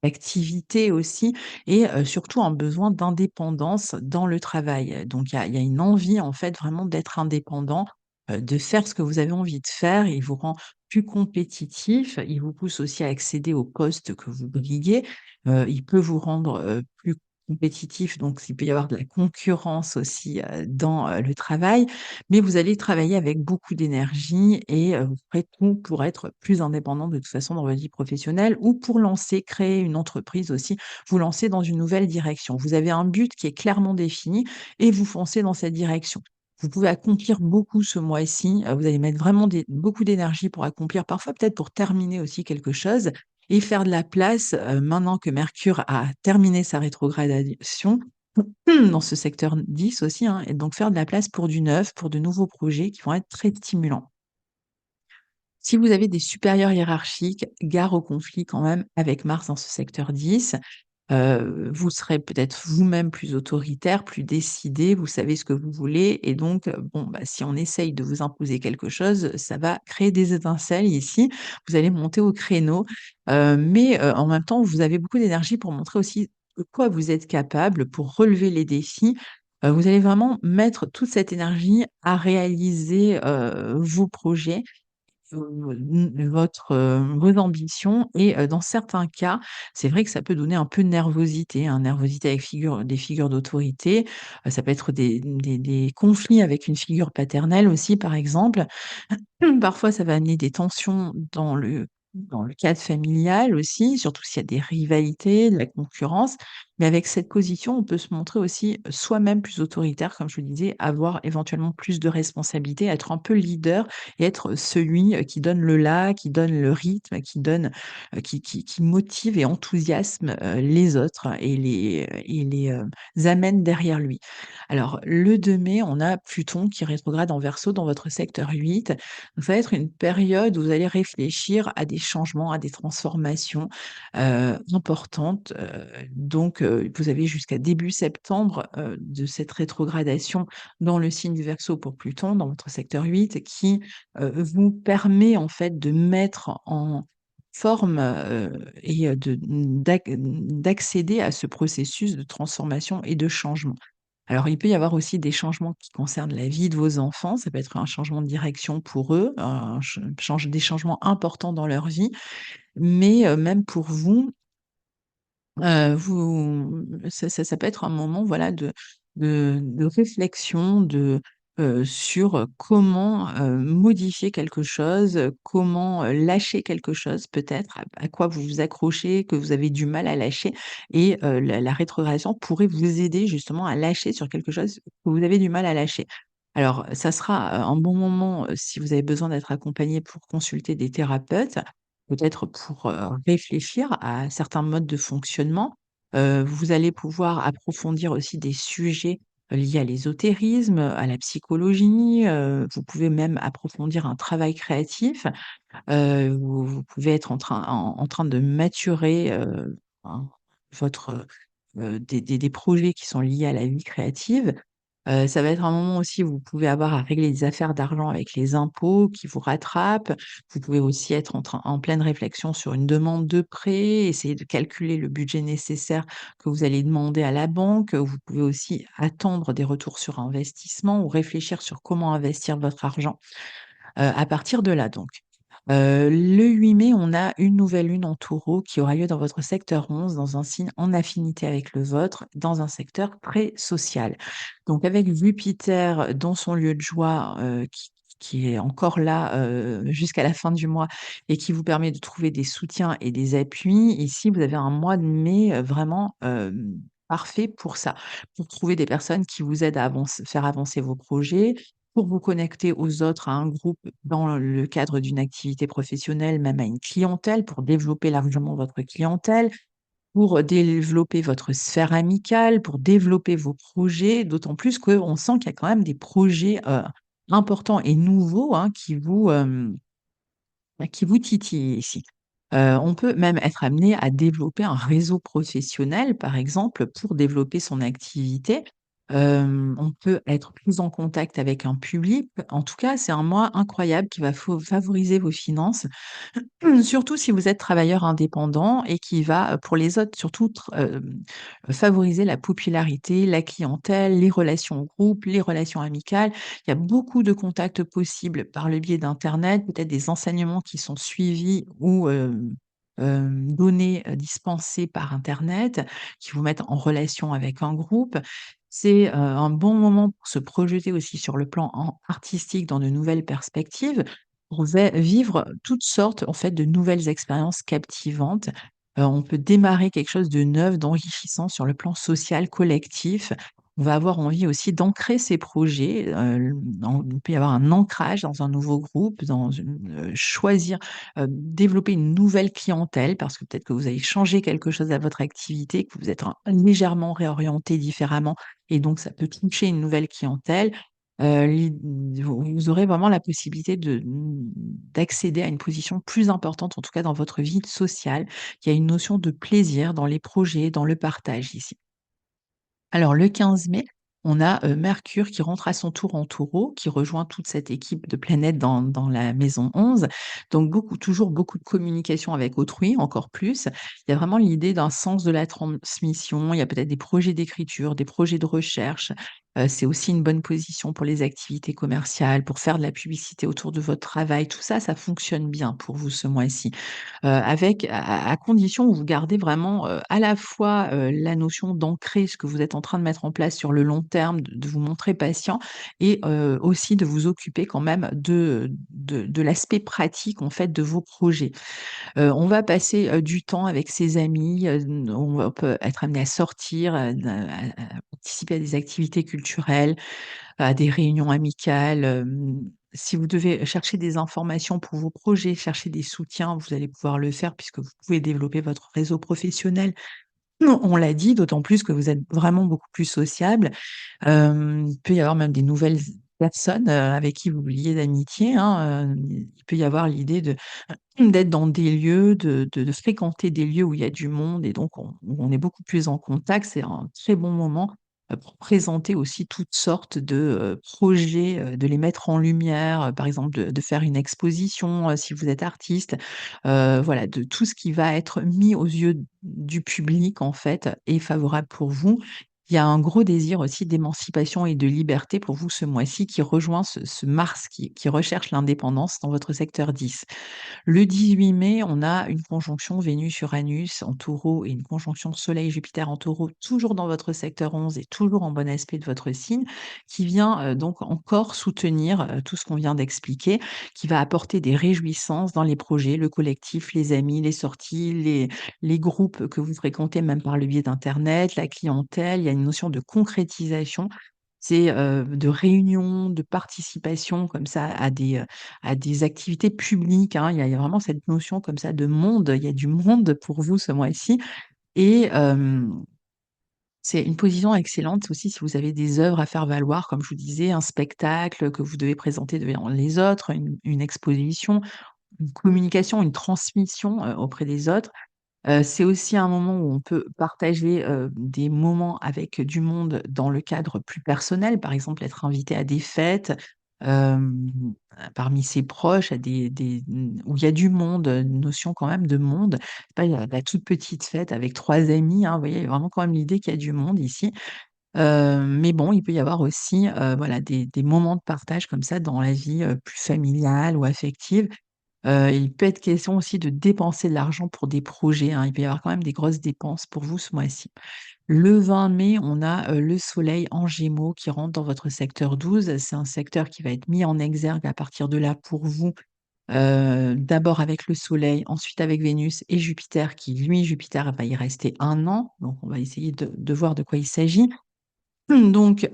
d'activité aussi et surtout un besoin d'indépendance dans le travail. Donc il y a une envie en fait vraiment d'être indépendant, de faire ce que vous avez envie de faire. Il vous rend plus compétitif, il vous pousse aussi à accéder aux postes que vous briguez, il peut vous rendre, plus compétitif, donc il peut y avoir de la concurrence aussi, dans, le travail, mais vous allez travailler avec beaucoup d'énergie et vous ferez tout pour être plus indépendant de toute façon dans votre vie professionnelle ou pour lancer, créer une entreprise aussi, vous lancer dans une nouvelle direction. Vous avez un but qui est clairement défini et vous foncez dans cette direction. Vous pouvez accomplir beaucoup ce mois-ci, vous allez mettre vraiment beaucoup d'énergie pour accomplir, parfois peut-être pour terminer aussi quelque chose et faire de la place, maintenant que Mercure a terminé sa rétrogradation, dans ce secteur 10 aussi, hein, et donc faire de la place pour du neuf, pour de nouveaux projets qui vont être très stimulants. Si vous avez des supérieurs hiérarchiques, gare au conflit quand même avec Mars dans ce secteur 10. Vous serez peut-être vous-même plus autoritaire, plus décidé, vous savez ce que vous voulez et donc, bon, bah, si on essaye de vous imposer quelque chose, ça va créer des étincelles ici. Vous allez monter au créneau, mais, en même temps, vous avez beaucoup d'énergie pour montrer aussi de quoi vous êtes capable, pour relever les défis. Vous allez vraiment mettre toute cette énergie à réaliser, vos projets vos ambitions et dans certains cas, c'est vrai que ça peut donner un peu de nervosité, hein, nervosité avec des figures d'autorité, ça peut être des conflits avec une figure paternelle aussi, par exemple. Parfois, ça va amener des tensions dans le cadre familial aussi, surtout s'il y a des rivalités, de la concurrence. Mais avec cette position, on peut se montrer aussi soi-même plus autoritaire, comme je vous disais, avoir éventuellement plus de responsabilités, être un peu leader et être celui qui donne le là, qui donne le rythme, qui motive et enthousiasme les autres et les amène derrière lui. Alors, le 2 mai, on a Pluton qui rétrograde en Verseau dans votre secteur 8. Donc ça va être une période où vous allez réfléchir à des changements, à des transformations, importantes, donc vous avez jusqu'à début septembre, de cette rétrogradation dans le signe du Verseau pour Pluton, dans votre secteur 8 qui, vous permet en fait de mettre en forme, et d'accéder à ce processus de transformation et de changement. Alors, il peut y avoir aussi des changements qui concernent la vie de vos enfants. Ça peut être un changement de direction pour eux, des changements importants dans leur vie. Mais, même pour vous, ça peut être un moment, voilà, de réflexion, sur comment, modifier quelque chose, comment, lâcher quelque chose peut-être, à quoi vous vous accrochez, que vous avez du mal à lâcher et la rétrogradation pourrait vous aider justement à lâcher sur quelque chose que vous avez du mal à lâcher. Alors ça sera, un bon moment, si vous avez besoin d'être accompagné pour consulter des thérapeutes. Peut-être pour, réfléchir à certains modes de fonctionnement. Vous allez pouvoir approfondir aussi des sujets liés à l'ésotérisme, à la psychologie, vous pouvez même approfondir un travail créatif. Vous pouvez être en train de maturer, un votre, des projets qui sont liés à la vie créative. Ça va être un moment aussi où vous pouvez avoir à régler des affaires d'argent avec les impôts qui vous rattrapent. Vous pouvez aussi être en pleine réflexion sur une demande de prêt, essayer de calculer le budget nécessaire que vous allez demander à la banque. Vous pouvez aussi attendre des retours sur investissement ou réfléchir sur comment investir votre argent. À partir de là donc. Le 8 mai, on a une nouvelle lune en Taureau qui aura lieu dans votre secteur 11, dans un signe en affinité avec le vôtre, dans un secteur très social. Donc avec Jupiter dans son lieu de joie, qui est encore là, jusqu'à la fin du mois et qui vous permet de trouver des soutiens et des appuis. Ici, vous avez un mois de mai, vraiment, parfait pour ça, pour trouver des personnes qui vous aident à faire avancer vos projets, pour vous connecter aux autres, à un groupe dans le cadre d'une activité professionnelle, même à une clientèle, pour développer largement votre clientèle, pour développer votre sphère amicale, pour développer vos projets, d'autant plus qu'on sent qu'il y a quand même des projets, importants et nouveaux, hein, qui vous titillent ici. On peut même être amené à développer un réseau professionnel, par exemple, pour développer son activité. On peut être plus en contact avec un public. En tout cas, c'est un mois incroyable qui va favoriser vos finances. Surtout si vous êtes travailleur indépendant et qui va, pour les autres surtout favoriser la popularité, la clientèle, les relations au groupe, les relations amicales. Il y a beaucoup de contacts possibles par le biais d'internet, peut-être des enseignements qui sont suivis ou, donnés, dispensés par internet, qui vous mettent en relation avec un groupe. C'est, un bon moment pour se projeter aussi sur le plan artistique dans de nouvelles perspectives. On va vivre toutes sortes, en fait, de nouvelles expériences captivantes. On peut démarrer quelque chose de neuf, d'enrichissant sur le plan social, collectif. on va avoir envie aussi d'ancrer ces projets, il peut y avoir un ancrage dans un nouveau groupe, choisir, développer une nouvelle clientèle parce que peut-être que vous avez changé quelque chose à votre activité, que vous êtes légèrement réorienté différemment et donc ça peut toucher une nouvelle clientèle. L'i vous aurez vraiment la possibilité d'accéder à une position plus importante, en tout cas dans votre vie sociale. Il y a une notion de plaisir dans les projets, dans le partage ici. Alors le 15 mai, on a, Mercure qui rentre à son tour en Taureau, qui rejoint toute cette équipe de planètes dans la maison 11. Donc toujours beaucoup de communication avec autrui, encore plus. Il y a vraiment l'idée d'un sens de la transmission, il y a peut-être des projets d'écriture, des projets de recherche. C'est aussi une bonne position pour les activités commerciales, pour faire de la publicité autour de votre travail. Tout ça, ça fonctionne bien pour vous ce mois-ci. Avec à condition que vous gardez vraiment, à la fois, la notion d'ancrer ce que vous êtes en train de mettre en place sur le long terme, de vous montrer patient et aussi de vous occuper quand même de l'aspect pratique, en fait, de vos projets. On va passer, du temps avec ses amis, on peut être amené à sortir, à participer à des activités culturelles, à des réunions amicales, si vous devez chercher des informations pour vos projets, chercher des soutiens, vous allez pouvoir le faire puisque vous pouvez développer votre réseau professionnel. Non, on l'a dit, d'autant plus que vous êtes vraiment beaucoup plus sociable. Il peut y avoir même des nouvelles personnes, avec qui vous liez d'amitié, hein, il peut y avoir l'idée d'être dans des lieux, de fréquenter des lieux où il y a du monde et donc où on est beaucoup plus en contact. C'est un très bon moment, pour présenter aussi toutes sortes de, projets, de les mettre en lumière, par exemple de faire une exposition, si vous êtes artiste. Voilà, de tout ce qui va être mis aux yeux du public en fait est favorable pour vous. Il y a un gros désir aussi d'émancipation et de liberté pour vous ce mois-ci qui rejoint ce Mars qui recherche l'indépendance dans votre secteur 10. Le 18 mai, on a une conjonction Vénus-Uranus en Taureau et une conjonction Soleil-Jupiter en Taureau, toujours dans votre secteur 11 et toujours en bon aspect de votre signe, qui vient donc encore soutenir tout ce qu'on vient d'expliquer, qui va apporter des réjouissances dans les projets, le collectif, les amis, les sorties, les groupes que vous fréquentez, même par le biais d'internet, la clientèle. Il y a une notion de concrétisation. C'est, de réunions, de participation comme ça à des activités publiques, hein. Il y a vraiment cette notion comme ça de monde. Il y a du monde pour vous ce mois-ci et c'est une position excellente aussi si vous avez des œuvres à faire valoir, comme je vous disais, un spectacle que vous devez présenter devant les autres, une exposition, une communication, une transmission, auprès des autres. C'est aussi un moment où on peut partager, des moments avec du monde dans le cadre plus personnel, par exemple être invité à des fêtes, hem, parmi ses proches, à où il y a du monde, une notion quand même de monde. C'est pas la toute petite fête avec 3 amis, hein, vous voyez? Il y a vraiment quand même l'idée qu'il y a du monde ici. Mais bon, il peut y avoir aussi, voilà des moments de partage comme ça dans la vie, plus familiale ou affective. Il peut être question aussi de dépenser de l'argent pour des projets, hein. Il peut y avoir quand même des grosses dépenses pour vous ce mois-ci. Le 20 mai, on a, le soleil en Gémeaux qui rentre dans votre secteur 12. C'est un secteur qui va être mis en exergue à partir de là pour vous, d'abord avec le soleil, ensuite avec Vénus et Jupiter qui lui, Jupiter va y rester 1 an, donc on va essayer de voir de quoi il s'agit. Donc,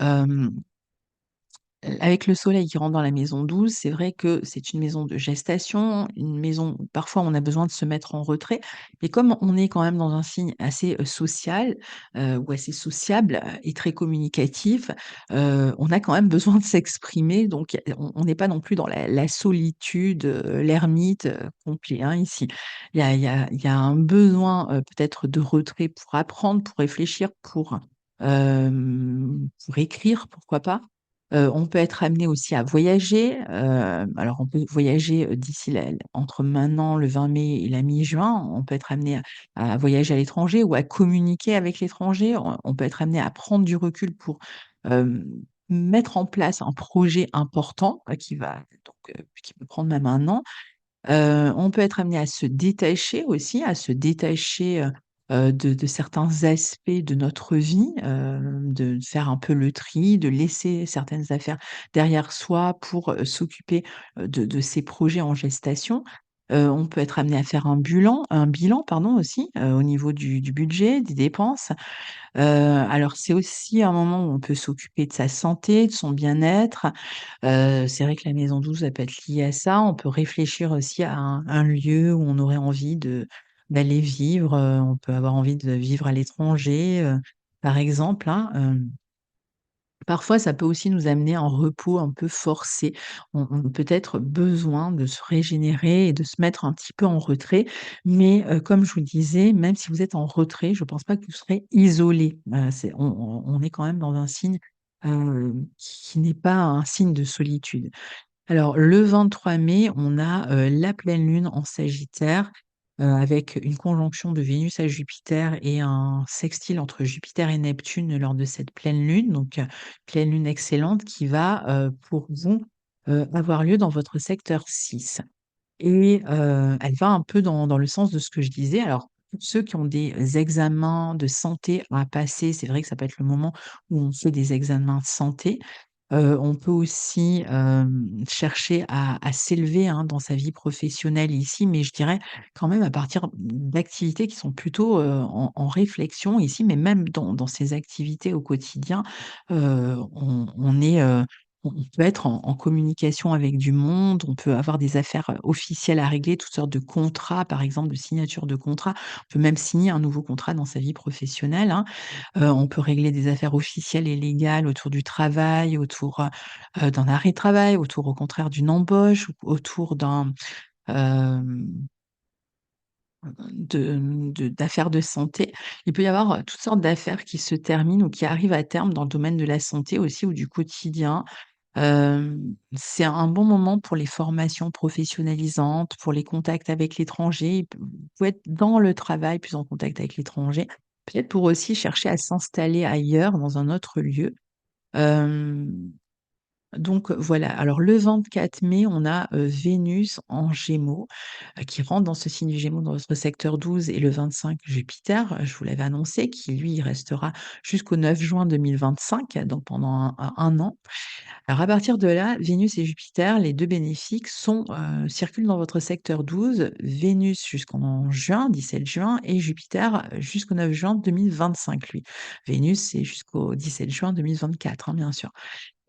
avec le soleil qui rentre dans la maison 12, c'est vrai que c'est une maison de gestation, une maison où parfois on a besoin de se mettre en retrait. Et comme on est quand même dans un signe assez, social, ou assez sociable, et très communicatif, on a quand même besoin de s'exprimer. Donc on n'est pas non plus dans la solitude, l'ermite, complet, hein, ici. Il y a un besoin, peut-être de retrait pour apprendre, pour réfléchir, pour écrire, pourquoi pas. On peut être amené aussi à voyager, alors on peut voyager, d'ici entre maintenant, le 20 mai et la mi-juin, on peut être amené à voyager à l'étranger ou à communiquer avec l'étranger. On peut être amené à prendre du recul pour, hem, mettre en place un projet important, qui peut prendre même 1 an. On peut être amené à se détacher aussi, de certains aspects de notre vie, de faire un peu le tri, de laisser certaines affaires derrière soi pour, s'occuper, de ces projets en gestation. On peut être amené à faire un bilan pardon aussi, au niveau du budget, des dépenses. Alors c'est aussi un moment où on peut s'occuper de sa santé, de son bien-être. C'est vrai que la maison douce, elle peut être liée à ça. On peut réfléchir aussi à un lieu où on aurait envie d'aller vivre, on peut avoir envie de vivre à l'étranger, par exemple, hein. Parfois, ça peut aussi nous amener en repos un peu forcé. On a peut-être besoin de se régénérer et de se mettre un petit peu en retrait. Mais, comme je vous le disais, même si vous êtes en retrait, je ne pense pas que vous serez isolé. C'est on est quand même dans un signe, qui n'est pas un signe de solitude. Alors le 23 mai, on a, la pleine lune en Sagittaire, avec une conjonction de Vénus à Jupiter et un sextile entre Jupiter et Neptune lors de cette pleine lune, donc pleine lune excellente qui va, pour vous, avoir lieu dans votre secteur 6. Et elle va un peu dans le sens de ce que je disais. Alors, pour ceux qui ont des examens de santé à passer, c'est vrai que ça peut être le moment où on fait des examens de santé. On peut aussi, chercher à s'élever, hein, dans sa vie professionnelle ici, mais je dirais quand même à partir d'activités qui sont plutôt, en réflexion ici, mais même dans ces activités au quotidien, on est, on peut être en communication avec du monde, on peut avoir des affaires, officielles à régler, toutes sortes de contrats, par exemple, de signature de contrats. On peut même signer un nouveau contrat dans sa vie professionnelle, hein. On peut régler des affaires officielles et légales autour du travail, autour, d'un arrêt de travail, autour au contraire d'une embauche ou autour hem, d'affaires de santé. Il peut y avoir, toutes sortes d'affaires qui se terminent ou qui arrivent à terme dans le domaine de la santé aussi ou du quotidien. C'est un bon moment pour les formations professionnalisantes, pour les contacts avec l'étranger. Vous pouvez être dans le travail, plus en contact avec l'étranger. Peut-être pour aussi chercher à s'installer ailleurs, dans un autre lieu. Hem, donc voilà. Alors le 24 mai, on a, Vénus en Gémeaux, qui rentre dans ce signe du Gémeaux dans votre secteur 12 et le 25 Jupiter, je vous l'avais annoncé, qui lui, il restera jusqu'au 9 juin 2025, donc pendant un an. Alors à partir de là, Vénus et Jupiter, les 2 bénéfiques circulent dans votre secteur 12, Vénus jusqu'en juin, 17 juin et Jupiter, jusqu'au 9 juin 2025 lui. Vénus, c'est jusqu'au 17 juin 2024, hein, bien sûr.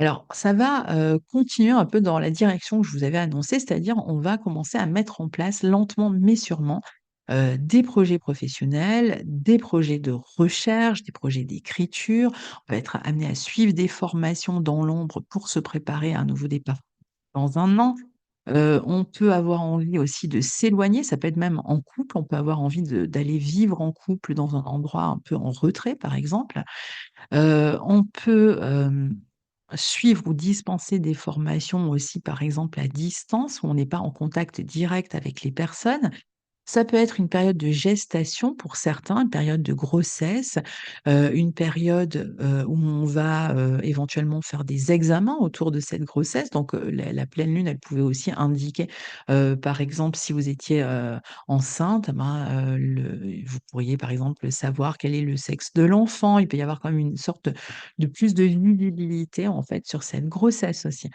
Alors ça va, continuer un peu dans la direction que je vous avais annoncée, c'est-à-dire on va commencer à mettre en place lentement mais sûrement, des projets professionnels, des projets de recherche, des projets d'écriture. On va être amené à suivre des formations dans l'ombre pour se préparer à un nouveau départ dans un an. On peut avoir envie aussi de s'éloigner, ça peut être même en couple, on peut avoir envie d'aller vivre en couple dans un endroit un peu en retrait, par exemple. On peut, suivre ou dispenser des formations aussi, par exemple, à distance, où on n'est pas en contact direct avec les personnes. Ça peut être une période de gestation pour certains, une période de grossesse, une période, où on va, éventuellement faire des examens autour de cette grossesse. Donc, la pleine lune, elle pouvait aussi indiquer, par exemple, si vous étiez, enceinte, ben, vous pourriez, par exemple, savoir quel est le sexe de l'enfant. Il peut y avoir quand même une sorte de plus de visibilité, en fait, sur cette grossesse aussi.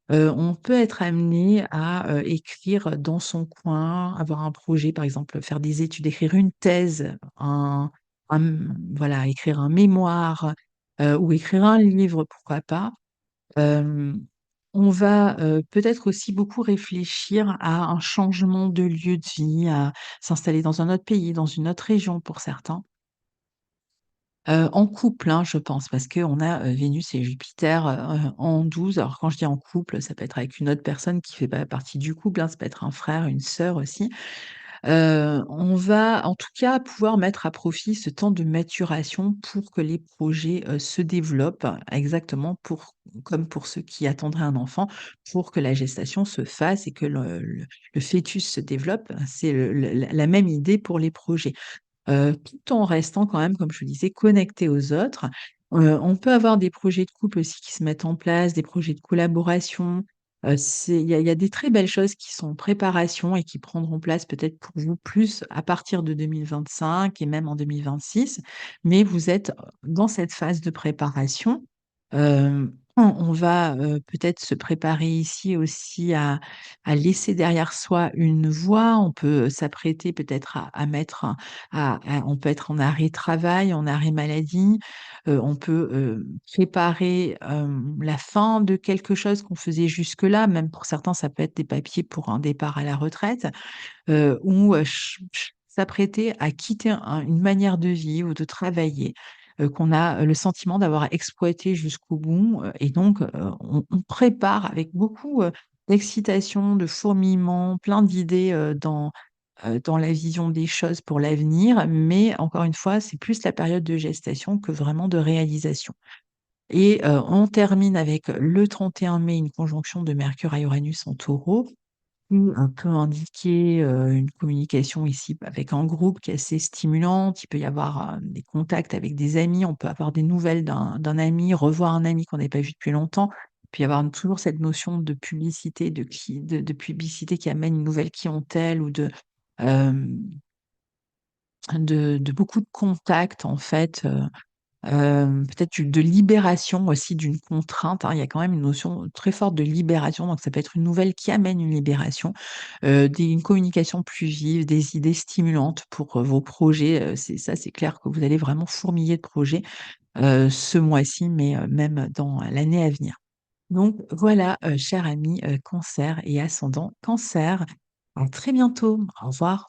On peut être amené à, écrire dans son coin, avoir un projet, par exemple, faire des études, écrire une thèse, voilà, écrire un mémoire, ou écrire un livre, pourquoi pas. Hem, on va, peut-être aussi beaucoup réfléchir à un changement de lieu de vie, à s'installer dans un autre pays, dans une autre région pour certains. En couple, hein, je pense, parce qu'on a, Vénus et Jupiter, en 12. Alors quand je dis en couple, ça peut être avec une autre personne qui fait pas partie du couple, hein, ça peut être un frère, une sœur aussi. On va en tout cas pouvoir mettre à profit ce temps de maturation pour que les projets, se développent exactement comme pour ceux qui attendraient un enfant, pour que la gestation se fasse et que le fœtus se développe. C'est le la même idée pour les projets. Tout en restant quand même, comme je vous disais, connecté aux autres. On peut avoir des projets de couple aussi qui se mettent en place, des projets de collaboration. Il y a des très belles choses qui sont en préparation et qui prendront place peut-être pour vous plus à partir de 2025 et même en 2026. Mais vous êtes, dans cette phase de préparation. On va, peut-être se préparer ici aussi à laisser derrière soi une voie. On peut s'apprêter peut-être à mettre on peut être en arrêt travail, en arrêt maladie. On peut, préparer, la fin de quelque chose qu'on faisait jusque-là. Même pour certains, ça peut être des papiers pour un départ à la retraite, ou s'apprêter à quitter une manière de vivre ou de travailler, qu'on a, le sentiment d'avoir exploité jusqu'au bout, et donc on prépare avec beaucoup, d'excitation, de fourmillement, plein d'idées, dans la vision des choses pour l'avenir. Mais encore une fois, c'est plus la période de gestation que vraiment de réalisation. Et on termine avec le 31 mai, une conjonction de Mercure à Uranus en Taureau, un peu indiquer, une communication ici avec un groupe qui est assez stimulante. Il peut y avoir, des contacts avec des amis, on peut avoir des nouvelles d'un ami, revoir un ami qu'on n'avait pas vu depuis longtemps. Puis y avoir toujours cette notion de publicité, de publicité qui amène une nouvelle clientèle ou hem, de beaucoup de contacts en fait, peut-être de libération aussi d'une contrainte, hein. Il y a quand même une notion très forte de libération, donc ça peut être une nouvelle qui amène une libération, une communication plus vive, des idées stimulantes pour, vos projets, c'est clair que vous allez vraiment fourmiller de projets, ce mois-ci, mais, même dans l'année à venir. Donc voilà, cher ami, Cancer et ascendant Cancer, à très bientôt. Au revoir.